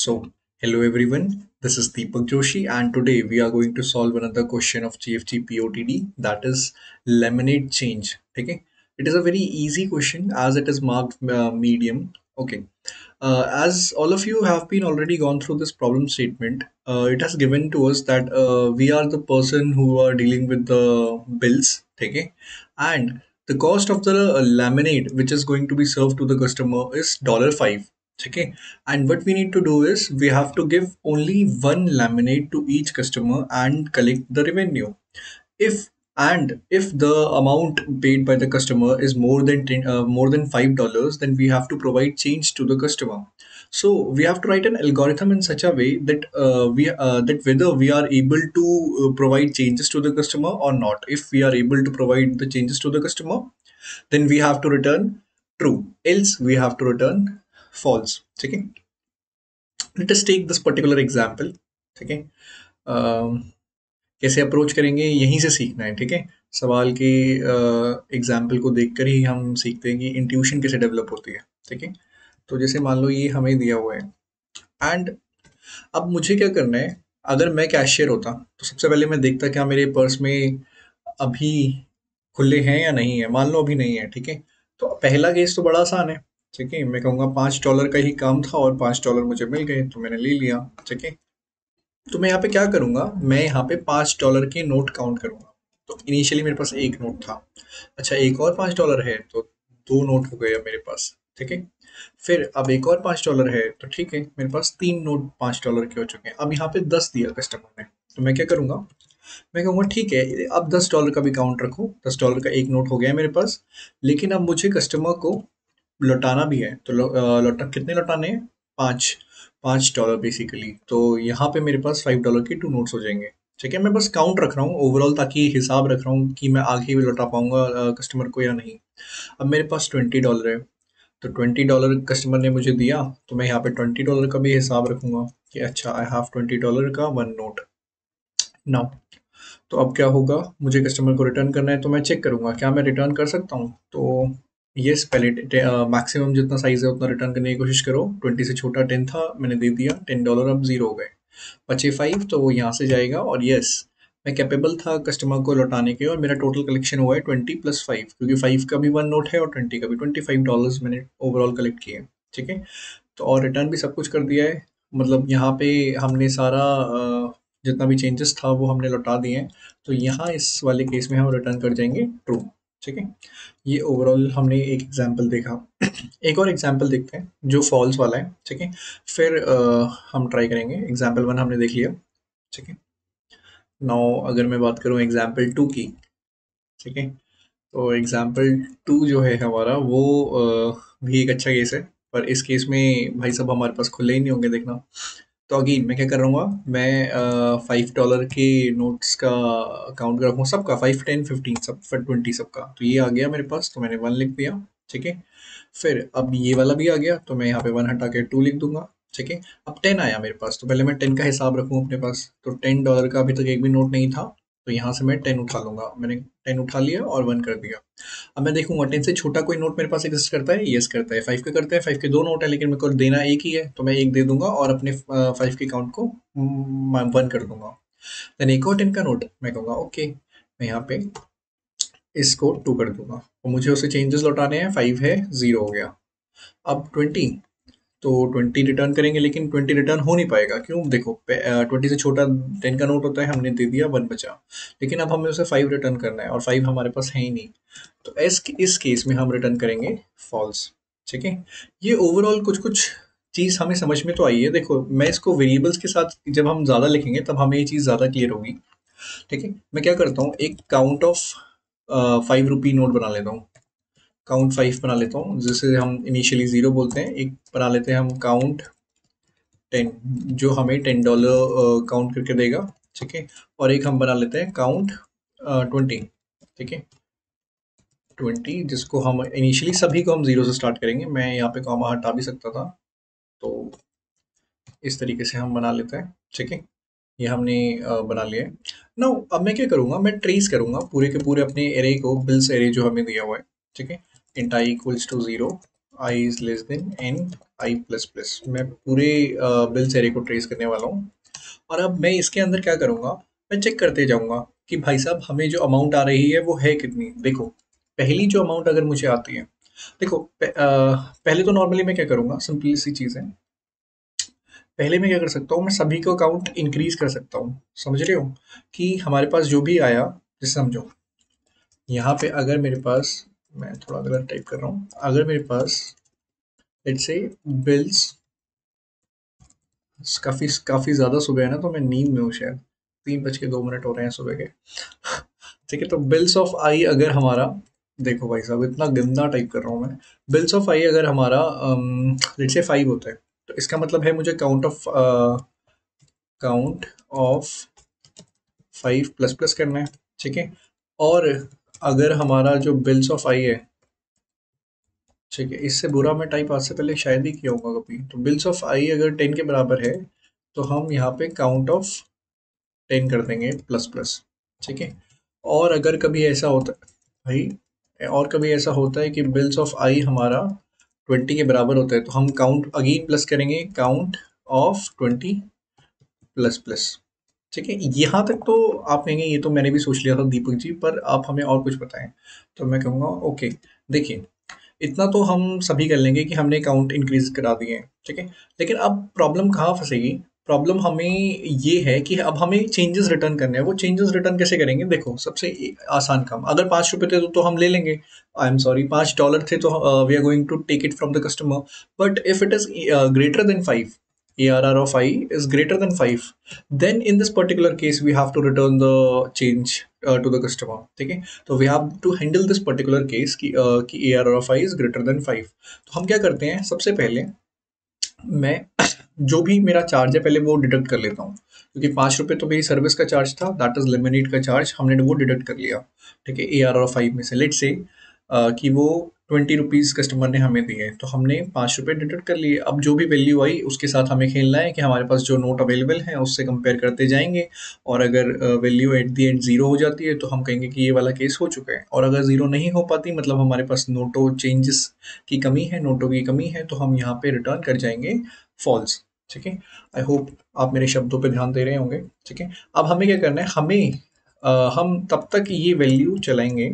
So, hello everyone, this is Deepak Joshi, and today we are going to solve another question of GFG POTD, that is lemonade change. Okay, it is a very easy question as it is marked medium. Okay, as all of you have been already gone through this problem statement, it has given to us that we are the person who are dealing with the bills. Okay, and the cost of the lemonade which is going to be served to the customer is $5. Okay, and what we need to do is we have to give only one laminate to each customer and collect the revenue. If the amount paid by the customer is more than $5, then we have to provide change to the customer. So we have to write an algorithm in such a way that that whether we are able to provide changes to the customer or not. If we are able to provide the changes to the customer, then we have to return true, else we have to return false. Okay, let us take this particular example. ठीक है, कैसे approach करेंगे यहीं से सीखना है. ठीक है, सवाल के एग्जाम्पल को देखकर ही हम सीखते हैं कि इंट्यूशन कैसे डेवलप होती है. ठीक है, तो जैसे मान लो ये हमें दिया हुआ है एंड अब मुझे क्या करना है. अगर मैं कैशियर होता तो सबसे पहले मैं देखता क्या मेरे पर्स में अभी खुले हैं या नहीं है. मान लो अभी नहीं है. ठीक है, तो पहला केस तो बड़ा आसान है. ठीक है, मैं कहूँगा $5 का ही काम था और $5 मुझे मिल गए तो मैंने ले लिया. ठीक है, तो मैं यहाँ पे क्या करूँगा, मैं यहाँ पे $5 के नोट काउंट करूँगा. तो इनिशियली मेरे पास एक नोट था. अच्छा, एक और $5 है तो दो नोट हो गए अब मेरे पास. ठीक है, फिर अब एक और $5 है तो ठीक है मेरे पास तीन नोट $5 के हो चुके हैं. अब यहाँ पे 10 दिया कस्टमर ने, तो मैं क्या करूँगा, मैं कहूँगा ठीक है अब $10 का भी काउंट रखो. $10 का एक नोट हो गया है मेरे पास, लेकिन अब मुझे कस्टमर को लौटाना भी है. तो लौटा कितने लौटाने हैं, पाँच. $5 बेसिकली. तो यहाँ पे मेरे पास $5 के टू नोट्स हो जाएंगे. ठीक है, मैं बस काउंट रख रहा हूँ ओवरऑल, ताकि हिसाब रख रहा हूँ कि मैं आगे भी लौटा पाऊंगा कस्टमर को या नहीं. अब मेरे पास $20 है, तो $20 कस्टमर ने मुझे दिया, तो मैं यहाँ पे $20 का भी हिसाब रखूंगा कि अच्छा आई हैव $20 का वन नोट नाउ. तो अब क्या होगा, मुझे कस्टमर को रिटर्न करना है तो मैं चेक करूंगा क्या मैं रिटर्न कर सकता हूँ. तो यस, पहले मैक्सिमम जितना साइज है उतना रिटर्न करने की कोशिश करो. 20 से छोटा 10 था, मैंने दे दिया $10. अब जीरो हो गए, बचे 5, तो वो यहाँ से जाएगा. और यस, मैं कैपेबल था कस्टमर को लौटाने के, और मेरा टोटल कलेक्शन हुआ है 20 + 5, क्योंकि 5 का भी वन नोट है और 20 का भी. $25 मैंने ओवरऑल कलेक्ट किए. ठीक है, तो और रिटर्न भी सब कुछ कर दिया है. मतलब यहाँ पे हमने सारा जितना भी चेंजेस था वो हमने लौटा दिए हैं. तो यहाँ इस वाले केस में हम रिटर्न कर जाएंगे ट्रू. ठीक है, ये ओवरऑल हमने एक एग्जांपल देखा. एक और एग्जांपल देखते हैं जो फॉल्स वाला है. ठीक है, फिर हम ट्राई करेंगे. एग्जांपल 1 हमने देख लिया. ठीक है, नाउ अगर मैं बात करूँ एग्जांपल 2 की. ठीक है, तो एग्जाम्पल 2 जो है हमारा वो भी एक अच्छा केस है, पर इस केस में भाई साहब हमारे पास खुले ही नहीं होंगे देखना. तो अगेन मैं क्या कर रहा हूँ, मैं $5 के नोट्स का काउंट कर रखूँ, सबका 5, 10, 15 सब, फिर 20 सबका. तो ये आ गया मेरे पास, तो मैंने 1 लिख दिया. ठीक है, फिर अब ये वाला भी आ गया, तो मैं यहाँ पे 1 हटा के 2 लिख दूंगा. ठीक है, अब 10 आया मेरे पास, तो पहले मैं 10 का हिसाब रखूँ अपने पास. तो $10 का अभी तक एक भी नोट नहीं था, तो यहाँ से मैं 10 उठा लूंगा. मैंने 10 उठा लिया और 1 कर दिया. अब मैं देखूंगा 10 से छोटा कोई नोट मेरे पास एग्जिस्ट करता है. यस करता है. 5 के करते हैं, 5 के दो नोट है लेकिन मेरे को देना एक ही है, तो मैं एक दे दूंगा और अपने 5 के काउंट को 1 कर दूंगा. देन एक और 10 का नोट, मैं कहूँगा ओके, मैं यहाँ पे इसको 2 कर दूंगा, और मुझे उसे चेंजेस लौटाने हैं. 5 है, 0 हो गया. अब 20, तो 20 रिटर्न करेंगे, लेकिन 20 रिटर्न हो नहीं पाएगा. क्यों, देखो 20 से छोटा 10 का नोट होता है, हमने दे दिया, 1 बचा. लेकिन अब हमें उसे 5 रिटर्न करना है और 5 हमारे पास है ही नहीं. तो इस केस में हम रिटर्न करेंगे फॉल्स. ठीक है, ये ओवरऑल कुछ कुछ चीज़ हमें समझ में तो आई है. देखो मैं इसको वेरिएबल्स के साथ जब हम ज़्यादा लिखेंगे तब हमें ये चीज़ ज़्यादा क्लियर होगी. ठीक है, मैं क्या करता हूँ, एक काउंट ऑफ 5 रुपी नोट बना लेता हूँ. काउंट 5 बना लेता हूँ, जिसे हम इनिशियली 0 बोलते हैं. एक बना लेते हैं हम काउंट 10, जो हमें $10 काउंट करके देगा. ठीक है, और एक हम बना लेते हैं काउंट 20. ठीक है, 20 जिसको हम इनिशियली सभी को हम 0 से स्टार्ट करेंगे. मैं यहाँ पे कॉमा हटा भी सकता था, तो इस तरीके से हम बना लेते हैं. ठीक है, ये हमने बना लिया है. नाउ अब मैं क्या करूँगा, मैं ट्रेस करूँगा पूरे के पूरे अपने एरे को, बिल्स एरे जो हमें दिया हुआ है. ठीक है, int i equals to 0. I is less than n i plus plus. मैं पूरे बिल्स एरे को ट्रेस करने वाला हूँ, और अब मैं इसके अंदर क्या करूँगा, मैं चेक करते जाऊँगा कि भाई साहब हमें जो अमाउंट आ रही है वो है कितनी। देखो, पहली जो अमाउंट अगर मुझे आती है, देखो पहले तो नॉर्मली मैं क्या करूँगा, सिंपल सी चीज़ है। पहले मैं क्या कर सकता हूँ, मैं सभी को अकाउंट इंक्रीज कर सकता हूँ। समझ रहे हो कि हमारे पास जो भी आया, जैसे समझो यहाँ पे अगर मेरे पास, मैं थोड़ा गलत टाइप कर रहा हूँ, अगर मेरे पास लेट्स से बिल्स, काफ़ी काफ़ी ज़्यादा सुबह है ना, तो मैं नींद में हूँ शायद, 3:02 हो रहे हैं सुबह के। ठीक है, तो बिल्स ऑफ आई अगर हमारा, देखो भाई साहब इतना गंदा टाइप कर रहा हूँ मैं। बिल्स ऑफ आई अगर हमारा लेट्स से 5 होता है, तो इसका मतलब है मुझे काउंट ऑफ 5 प्लस प्लस करना है। ठीक है, और अगर हमारा जो बिल्स ऑफ आई है, ठीक है, इससे बुरा मैं टाइप आज से पहले शायद ही किया होगा कभी, तो बिल्स ऑफ आई अगर 10 के बराबर है, तो हम यहाँ पे काउंट ऑफ 10 कर देंगे प्लस प्लस। ठीक है, और अगर कभी ऐसा होता है भाई, और कभी ऐसा होता है कि बिल्स ऑफ आई हमारा 20 के बराबर होता है, तो हम काउंट अगेन प्लस करेंगे, काउंट ऑफ 20 प्लस प्लस। ठीक है, यहाँ तक तो आप कहेंगे ये तो मैंने भी सोच लिया था दीपक जी, पर आप हमें और कुछ बताएं। तो मैं कहूँगा ओके, देखिए इतना तो हम सभी कर लेंगे कि हमने अकाउंट इंक्रीज करा दिए हैं। ठीक है, लेकिन अब प्रॉब्लम कहाँ फंसेगी, प्रॉब्लम हमें ये है कि अब हमें चेंजेस रिटर्न करने हैं। वो चेंजेस रिटर्न कैसे करेंगे, देखो सबसे आसान काम, अगर 5 रुपए थे तो हम ले लेंगे, आई एम सॉरी $5 थे तो we are going to take it from the customer. But if it is greater than 5, ARR of I is greater than 5, then in this particular case we have to return the change to the customer। ठीक है, तो we have to handle this particular case कि ARR of I is greater than 5। तो हम क्या करते हैं, सबसे पहले मैं जो भी मेरा चार्ज है पहले वो डिडक्ट कर लेता हूँ, क्योंकि 5 रुपये तो मेरी सर्विस का चार्ज था, दैट इज लेमिनेट का चार्ज, हमने वो डिडक्ट कर लिया। ठीक है, ARR ऑफ 5 में से लेट से कि वो 20 रुपीज़ कस्टमर ने हमें दिए, तो हमने 5 रुपये डिडक्ट कर लिए। अब जो भी वैल्यू आई उसके साथ हमें खेलना है कि हमारे पास जो नोट अवेलेबल है उससे कंपेयर करते जाएंगे, और अगर value at the and zero हो जाती है तो हम कहेंगे कि ये वाला केस हो चुका है, और अगर ज़ीरो नहीं हो पाती मतलब हमारे पास नोटो चेंजेस की कमी है, नोटों की कमी है, तो हम यहाँ पे रिटर्न कर जाएंगे फॉल्स। ठीक है, आई होप आप मेरे शब्दों पे ध्यान दे रहे होंगे। ठीक है, अब हमें क्या करना है, हम तब तक ये वैल्यू चलाएंगे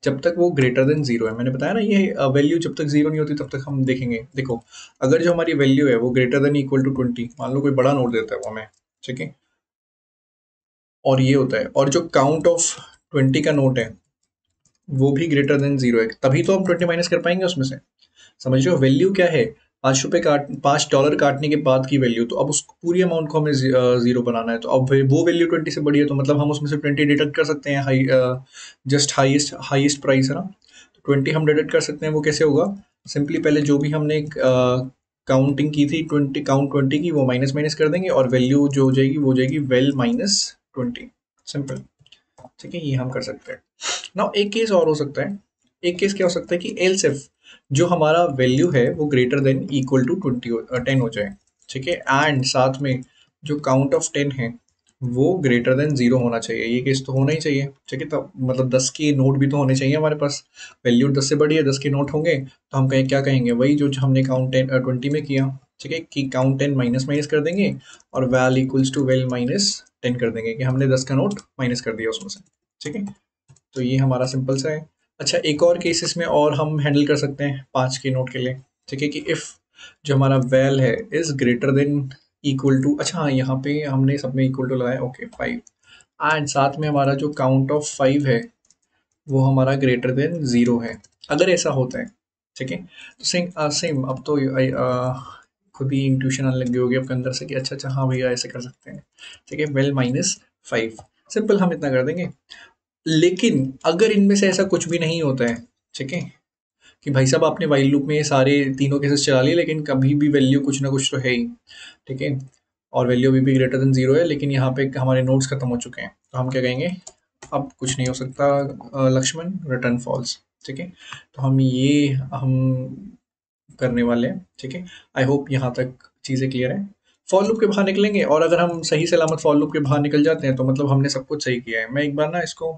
जब तक वो ग्रेटर देन जीरो है। मैंने बताया ना, ये वैल्यू जब तक जीरो नहीं होती तब तक हम देखेंगे। देखो, अगर जो हमारी वैल्यू है वो ग्रेटर देन इक्वल टू 20, मान लो कोई बड़ा नोट देता है वो हमें, ठीक है, और ये होता है, और जो काउंट ऑफ 20 का नोट है वो भी ग्रेटर देन जीरो है, तभी तो हम 20 माइनस कर पाएंगे उसमें से। समझ रहे हो, वैल्यू क्या है, $5 काटने के बाद की वैल्यू, तो अब उस पूरी अमाउंट को हमें जीरो बनाना है, तो अब वो वैल्यू 20 से बड़ी है, तो मतलब हम उसमें से 20 डिडक्ट कर सकते हैं, जस्ट हाईएस्ट हाईएस्ट प्राइस है ना, तो 20 हम डिडक्ट कर सकते हैं। वो कैसे होगा, सिंपली पहले जो भी हमने काउंटिंग की थी 20 की, वो माइनस माइनस कर देंगे, और वैल्यू जो हो जाएगी वो हो जाएगी वेल माइनस 20। सिंपल। ठीक है, ये हम कर सकते हैं। नाउ एक केस और हो सकता है, एक केस क्या हो सकता है कि एल्स इफ जो हमारा वैल्यू है वो ग्रेटर देन इक्वल टू 10 हो जाए। ठीक है, एंड साथ में जो काउंट ऑफ 10 है वो ग्रेटर देन जीरो होना चाहिए, ये केस तो होना ही चाहिए। ठीक है, तो मतलब 10 के नोट भी तो होने चाहिए हमारे पास, वैल्यू 10 से बड़ी है, 10 के नोट होंगे, तो हम कहें क्या कहेंगे, वही जो हमने काउंट 20 में किया। ठीक है, कि काउंट 10 माइनस माइनस कर देंगे, और val equals to val minus 10 कर देंगे, कि हमने 10 का नोट माइनस कर दिया उसमें से। ठीक है, तो ये हमारा सिंपल सा है। अच्छा, एक और केसेस में और हम हैंडल कर सकते हैं 5 के नोट के लिए। ठीक है, कि इफ़ जो हमारा वैल है is greater than equal to, अच्छा हाँ, यहाँ पे हमने सब में इक्वल टू लगाया, ओके 5, एंड साथ में हमारा जो काउंट ऑफ 5 है वो हमारा ग्रेटर देन ज़ीरो है। अगर ऐसा होता है, ठीक है, तो सेम अब तो खुद ही इंट्यूशन आने लग गई होगी आपके अंदर से कि अच्छा अच्छा हाँ भैया ऐसे कर सकते हैं। ठीक है, वेल माइनस 5, सिंपल हम इतना कर देंगे। लेकिन अगर इनमें से ऐसा कुछ भी नहीं होता है, ठीक है, कि भाई साहब आपने वाइल लूप में ये सारे तीनों केसेस चला लिए लेकिन कभी भी वैल्यू कुछ ना कुछ तो है ही, ठीक है, और वैल्यू अभी भी ग्रेटर देन जीरो है, लेकिन यहाँ पे हमारे नोट्स खत्म हो चुके हैं, तो हम क्या कहेंगे, अब कुछ नहीं हो सकता लक्ष्मण, रिटर्न फॉल्स। ठीक है, तो हम करने वाले हैं। ठीक है, आई होप यहाँ तक चीज़ें क्लियर है। फॉर लूप के बाहर निकलेंगे, और अगर हम सही सलामत फॉर लूप के बाहर निकल जाते हैं तो मतलब हमने सब कुछ सही किया है। मैं एक बार ना इसको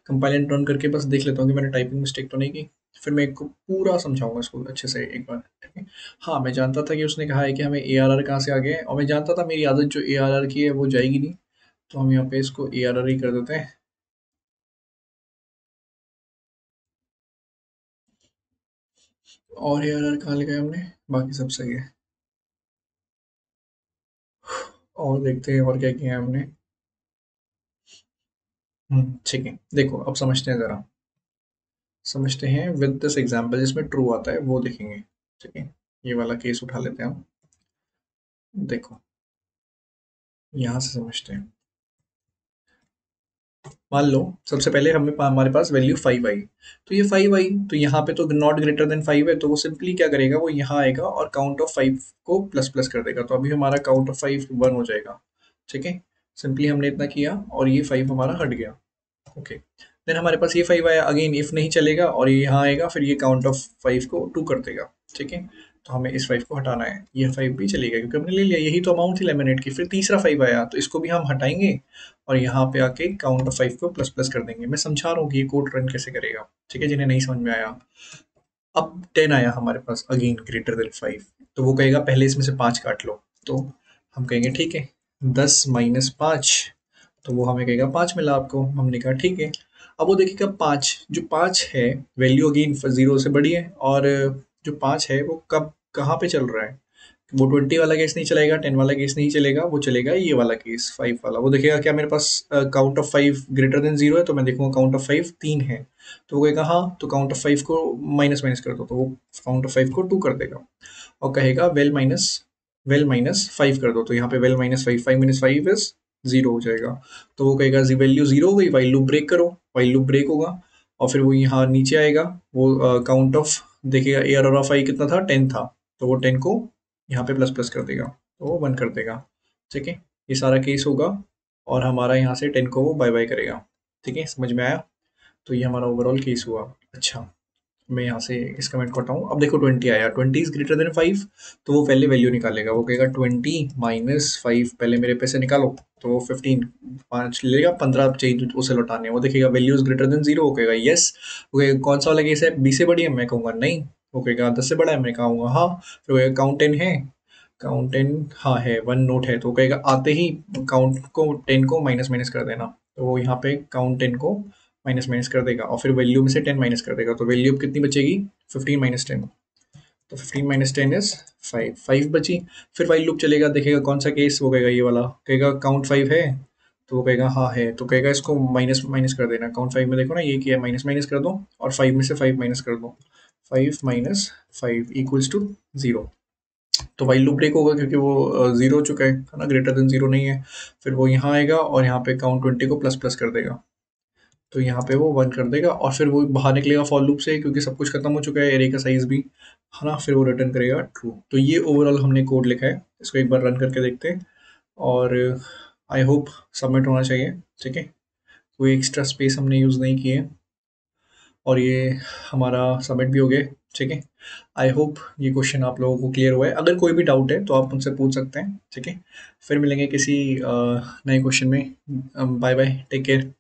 कंपाइल एंड रन करके बस देख लेता हूँ कि मैंने टाइपिंग मिस्टेक तो नहीं की। फिर मैं आपको पूरा समझाऊँगा इसको अच्छे से एक बार, ठीक है? हाँ, मैं जानता था कि उसने कहा है कि हमें एआरआर कहाँ से आ गया है, और मैं जानता था मेरी आदत जो एआरआर की है वो जाएगी नहीं, तो हम यहाँ पे इसको एआरआर ही कर देते हैं। और एआरआर कहाँ लिखा है हमने? बाकी सब सही है। और देखते हैं और क्या किया है हमने। ठीक है। देखो अब समझते हैं ज़रा, समझते हैं विद दिस एग्जांपल जिसमें ट्रू आता है वो देखेंगे, ठीक है? ये वाला केस उठा लेते हैं हम। देखो, यहाँ से समझते हैं। मान लो सबसे पहले हमारे पास वैल्यू 5 आई, तो ये 5 आई तो यहाँ पे तो नॉट ग्रेटर देन 5 है, तो वो सिंपली क्या करेगा, वो यहाँ आएगा और काउंट ऑफ 5 को प्लस प्लस कर देगा, तो अभी हमारा काउंट ऑफ 5 1 हो जाएगा, ठीक है? सिंपली हमने इतना किया और ये 5 हमारा हट गया। ओके, देन हमारे पास ये 5 आया, अगेन इफ नहीं चलेगा और ये यहाँ आएगा, फिर ये काउंट ऑफ 5 को 2 कर देगा, ठीक है? तो हमें इस 5 को हटाना है, ये 5 भी चलेगा क्योंकि हमने ले लिया, यही तो अमाउंट थी लेमिनेट की। फिर तीसरा 5 आया तो इसको भी हम हटाएंगे और यहाँ पे आके काउंट ऑफ 5 को प्लस प्लस कर देंगे। मैं समझा रहा हूँ कि ये कोड रन कैसे करेगा, ठीक है, जिन्हें नहीं समझ में आया। अब 10 आया हमारे पास, अगेन ग्रेटर देन 5, तो वो कहेगा पहले इसमें से 5 काट लो, तो हम कहेंगे ठीक है, 10 माइनस 5, तो वो हमें कहेगा 5 मिला आपको, हमने कहा ठीक है। अब वो देखिएगा 5, जो 5 है वैल्यू अगेन 0 से बड़ी है, और जो 5 है वो कब कहाँ पे चल रहा है, वो 20 वाला केस नहीं चलेगा, 10 वाला केस नहीं चलेगा, वो चलेगा ये वाला केस 5 वाला। वो देखेगा क्या मेरे पास काउंट ऑफ 5 ग्रेटर देन 0 है, तो मैं देखूंगा काउंट ऑफ 5 3 है, तो वो कहेगा हाँ, तो काउंट ऑफ 5 को माइनस माइनस कर दो, तो वो काउंट ऑफ 5 को 2 कर देगा और कहेगा वेल माइनस 5 कर दो, तो यहाँ पे वेल माइनस 5, 5 माइनस 5 इज 0 हो जाएगा। तो वो कहेगा वैल्यू 0 हो गई, वाइल लूप ब्रेक करो, वाइल लूप ब्रेक होगा और फिर वो यहाँ नीचे आएगा, वो काउंट ऑफ देखेगा एयर ऑफ आई कितना था, 10 था, तो वो 10 को यहाँ पे प्लस प्लस कर देगा, तो वो 1 कर देगा, ठीक है? ये सारा केस होगा और हमारा यहाँ से 10 को वो बाय बाय करेगा, ठीक है? समझ में आया? तो ये हमारा ओवरऑल केस हुआ। अच्छा, मैं यहाँ से इस कमेंट को हटाऊँ। अब देखो 20 आया, 20 इज ग्रेटर देन 5, तो वो पहले वैल्यू निकालेगा, वो कहेगा 20 माइनस 5, पहले मेरे पैसे निकालो, तो वो 15 5 लेगा, 15 चाहिए तो उसे लौटाने हैं। वो देखेगा वैल्यू इज ग्रेटर देन 0, वो कहेगा यस, वो कहेगा कौन सा वाला केस है, 20 से बड़ी है, मैं कहूँगा नहीं, वो कहेगा 10 से बड़ा है, मैं कहूँगा हाँ, फिर वो कहेगा काउंट 10 है, काउंट 10 हाँ है, 1 नोट है, तो वो कहेगा आते ही काउंट को 10 को माइनस माइनस कर देना, तो वो यहाँ पे काउंट 10 को माइनस माइनस कर देगा और फिर वैल्यू में से 10 माइनस कर देगा, तो वैल्यू अब कितनी बचेगी, 15 माइनस 10, तो 15 माइनस 10 इज 5, 5 बची। फिर वाइल लूप चलेगा, देखेगा कौन सा केस, वो कहेगा ये वाला, कहेगा काउंट 5 है, तो वो कहेगा हाँ है, तो कहेगा इसको माइनस माइनस कर देना, काउंट 5 में देखो ना ये किया है, माइनस माइनस कर दो और 5 में से 5 माइनस कर दो, 5 माइनस 5 इक्वल्स टू 0, तो वाइल लूप ब्रेक होगा क्योंकि वो 0 हो चुका है ना, ग्रेटर देन 0 नहीं है। फिर वो यहाँ आएगा और यहाँ पे काउंट 20 को प्लस प्लस कर देगा, तो यहाँ पे वो 1 कर देगा और फिर वो बाहर निकलेगा फॉर लूप से क्योंकि सब कुछ खत्म हो चुका है, एरे का साइज भी, है ना? फिर वो रिटर्न करेगा ट्रू। तो ये ओवरऑल हमने कोड लिखा है, इसको एक बार रन करके देखते हैं और आई होप सबमिट होना चाहिए, ठीक है? कोई एक्स्ट्रा स्पेस हमने यूज़ नहीं किए और ये हमारा सबमिट भी हो गया, ठीक है? आई होप ये क्वेश्चन आप लोगों को क्लियर हुआ है। अगर कोई भी डाउट है तो आप मुझसे पूछ सकते हैं, ठीक है? फिर मिलेंगे किसी नए क्वेश्चन में। Bye bye, take care.